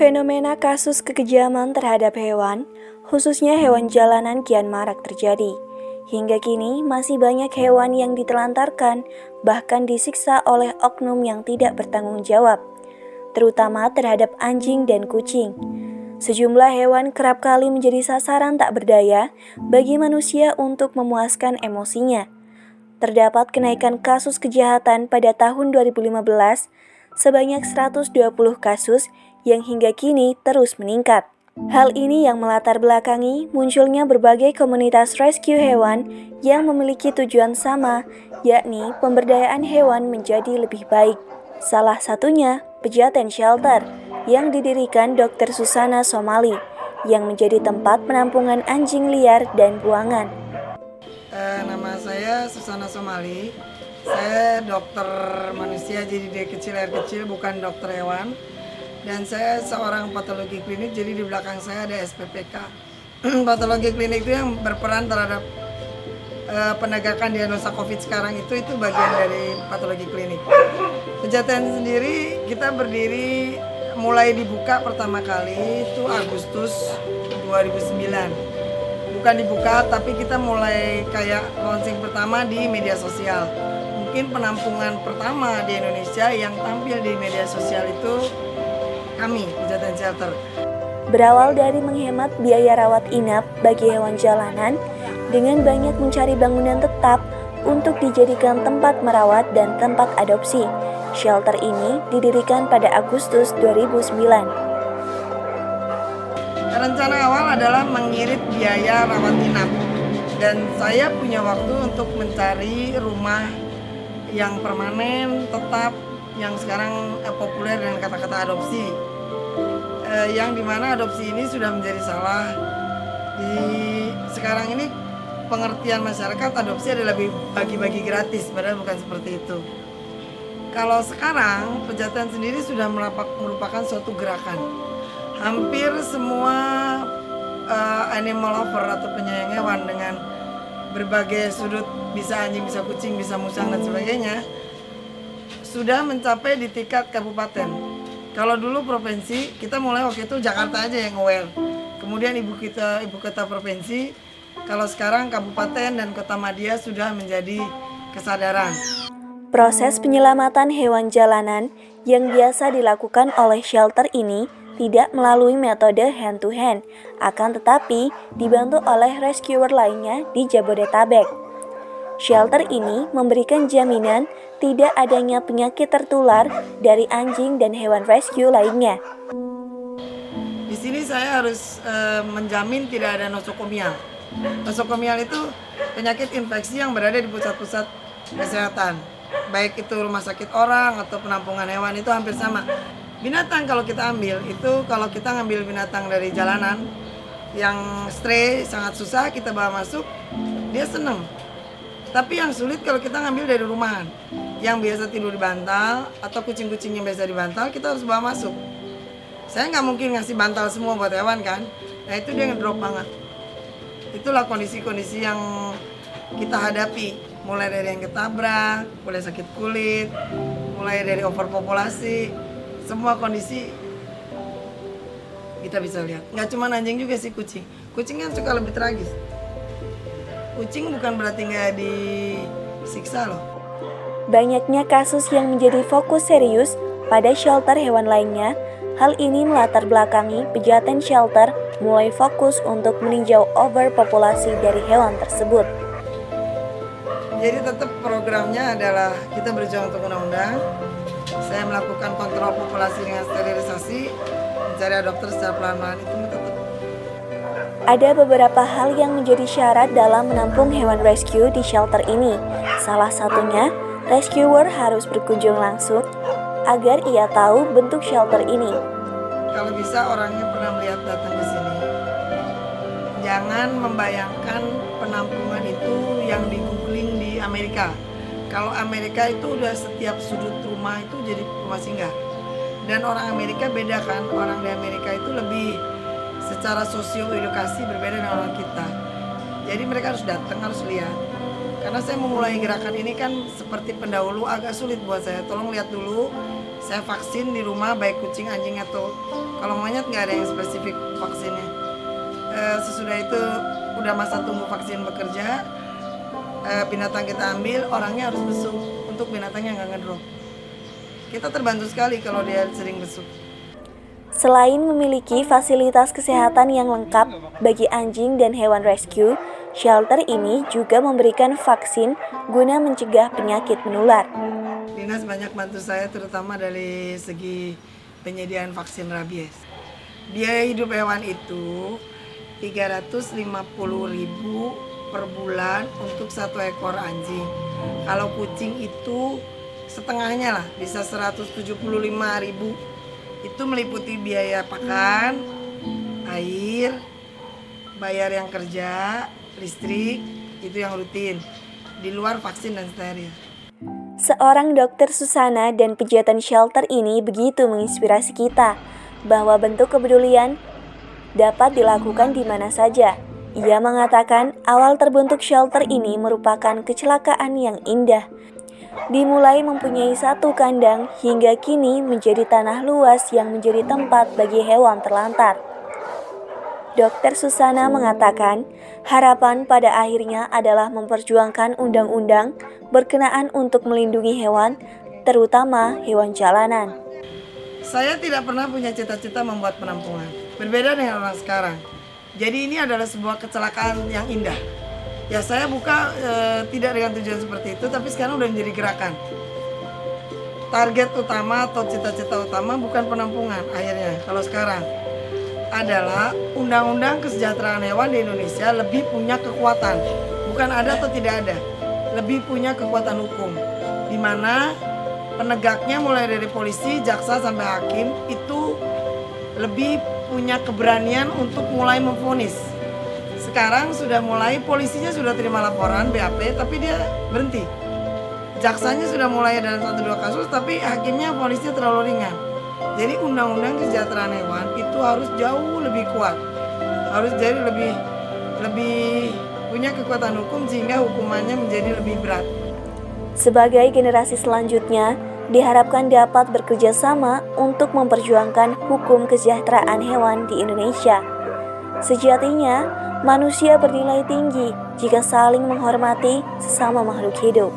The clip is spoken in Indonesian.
Fenomena kasus kekejaman terhadap hewan, khususnya hewan jalanan kian marak terjadi. Hingga kini masih banyak hewan yang ditelantarkan, bahkan disiksa oleh oknum yang tidak bertanggung jawab, terutama terhadap anjing dan kucing. Sejumlah hewan kerap kali menjadi sasaran tak berdaya bagi manusia untuk memuaskan emosinya. Terdapat kenaikan kasus kejahatan pada tahun 2015 sebanyak 120 kasus yang hingga kini terus meningkat. Hal ini yang melatar belakangi munculnya berbagai komunitas rescue hewan yang memiliki tujuan sama, yakni pemberdayaan hewan menjadi lebih baik. Salah satunya Pejaten Shelter yang didirikan Dr. Susana Somali yang menjadi tempat penampungan anjing liar dan buangan. Nama saya Susana Somali. Saya dokter manusia, jadi dari kecil air kecil, bukan dokter hewan. Dan saya seorang patologi klinik, jadi di belakang saya ada SPPK. Patologi klinik itu yang berperan terhadap penegakan diagnosa COVID sekarang itu bagian dari patologi klinik. Pejaten sendiri kita berdiri mulai dibuka pertama kali itu Agustus 2009. Bukan dibuka, tapi kita mulai kayak launching pertama di media sosial. Mungkin penampungan pertama di Indonesia yang tampil di media sosial itu kami, Pejaten Shelter. Berawal dari menghemat biaya rawat inap bagi hewan jalanan dengan banyak mencari bangunan tetap untuk dijadikan tempat merawat dan tempat adopsi. Shelter ini didirikan pada Agustus 2009. Rencana awal adalah mengirit biaya rawat inap, dan saya punya waktu untuk mencari rumah yang permanen, tetap, yang sekarang populer dengan kata-kata adopsi. Yang dimana adopsi ini sudah menjadi salah. Sekarang ini pengertian masyarakat adopsi adalah bagi-bagi gratis, padahal bukan seperti itu. Kalau sekarang Pejaten sendiri sudah merupakan suatu gerakan. Hampir semua animal lover atau penyayang hewan dengan berbagai sudut, bisa anjing, bisa kucing, bisa musang dan sebagainya, sudah mencapai di tingkat kabupaten. Kalau dulu provinsi, kita mulai waktu itu Jakarta aja yang aware. Kemudian ibu kota provinsi, kalau sekarang kabupaten dan kota madya sudah menjadi kesadaran. Proses penyelamatan hewan jalanan yang biasa dilakukan oleh shelter ini tidak melalui metode hand to hand, akan tetapi dibantu oleh rescuer lainnya di Jabodetabek. Shelter ini memberikan jaminan tidak adanya penyakit tertular dari anjing dan hewan rescue lainnya. Di sini saya harus menjamin tidak ada nosokomial. Nosokomial itu penyakit infeksi yang berada di pusat-pusat kesehatan. Baik itu rumah sakit orang atau penampungan hewan, itu hampir sama. Binatang kalau kita ambil, itu kalau kita ngambil binatang dari jalanan yang stray, sangat susah kita bawa masuk, dia seneng. Tapi yang sulit kalau kita ngambil dari rumahan, yang biasa tidur di bantal atau kucing-kucing yang biasa di bantal, kita harus bawa masuk. Saya nggak mungkin ngasih bantal semua buat hewan kan, nah itu dia ngedrop banget. Itulah kondisi-kondisi yang kita hadapi, mulai dari yang ketabrak, mulai sakit kulit, mulai dari overpopulasi. Semua kondisi kita bisa lihat. Nggak cuma anjing juga sih, kucing. Kucing kan suka lebih tragis. Kucing bukan berarti nggak disiksa loh. Banyaknya kasus yang menjadi fokus serius pada shelter hewan lainnya. Hal ini melatar belakangi Pejaten Shelter mulai fokus untuk meninjau overpopulasi dari hewan tersebut. Jadi tetap programnya adalah kita berjuang untuk undang-undang. Saya melakukan kontrol populasi dengan sterilisasi, mencari adopter secara pelan-pelan, itu tetap. Ada beberapa hal yang menjadi syarat dalam menampung hewan rescue di shelter ini. Salah satunya, rescuer harus berkunjung langsung agar ia tahu bentuk shelter ini. Kalau bisa orangnya pernah melihat, datang ke sini. Jangan membayangkan penampungan itu yang di googling di Amerika. Kalau Amerika itu udah setiap sudut rumah itu jadi rumah singgah. Dan orang Amerika beda kan, orang di Amerika itu lebih secara sosio-edukasi berbeda dengan orang kita. Jadi mereka harus datang, harus lihat. Karena saya memulai gerakan ini kan seperti pendahulu agak sulit buat saya. Tolong lihat dulu, saya vaksin di rumah baik kucing, anjing atau Kalau monyet nggak ada yang spesifik vaksinnya. Sesudah itu udah masa tunggu vaksin bekerja, binatang kita ambil, orangnya harus besuk untuk binatangnya nggak ngedrop. Kita terbantu sekali kalau dia sering besuk. Selain memiliki fasilitas kesehatan yang lengkap bagi anjing dan hewan rescue, shelter ini juga memberikan vaksin guna mencegah penyakit menular. Dinas banyak bantu saya terutama dari segi penyediaan vaksin rabies. Biaya hidup hewan itu 350.000 per bulan untuk 1 ekor anjing. Kalau kucing itu setengahnya lah, bisa 175.000. Itu meliputi biaya pakan, air, bayar yang kerja, listrik, itu yang rutin. Di luar vaksin dan steril. Seorang dokter Susana dan pegiatan shelter ini begitu menginspirasi kita bahwa bentuk kepedulian dapat dilakukan di mana saja. Ia mengatakan awal terbentuk shelter ini merupakan kecelakaan yang indah. Dimulai mempunyai 1 kandang hingga kini menjadi tanah luas yang menjadi tempat bagi hewan terlantar. Dr. Susana mengatakan, harapan pada akhirnya adalah memperjuangkan undang-undang berkenaan untuk melindungi hewan, terutama hewan jalanan. Saya tidak pernah punya cita-cita membuat penampungan. Berbeda dengan orang sekarang. Jadi ini adalah sebuah kecelakaan yang indah. Ya saya buka tidak dengan tujuan seperti itu, tapi sekarang udah menjadi gerakan. Target utama atau cita-cita utama bukan penampungan akhirnya. Kalau sekarang adalah undang-undang kesejahteraan hewan di Indonesia lebih punya kekuatan. Bukan ada atau tidak ada. Lebih punya kekuatan hukum. Di mana penegaknya mulai dari polisi, jaksa sampai hakim itu lebih punya keberanian untuk mulai memvonis. Sekarang sudah mulai, polisinya sudah terima laporan BAP tapi dia berhenti. Jaksanya sudah mulai dalam 1-2 kasus tapi hakimnya vonisnya terlalu ringan. Jadi undang-undang kesejahteraan hewan itu harus jauh lebih kuat. Harus jadi lebih punya kekuatan hukum sehingga hukumannya menjadi lebih berat. Sebagai generasi selanjutnya, diharapkan dapat bekerja sama untuk memperjuangkan hukum kesejahteraan hewan di Indonesia. Sejatinya, manusia bernilai tinggi jika saling menghormati sesama makhluk hidup.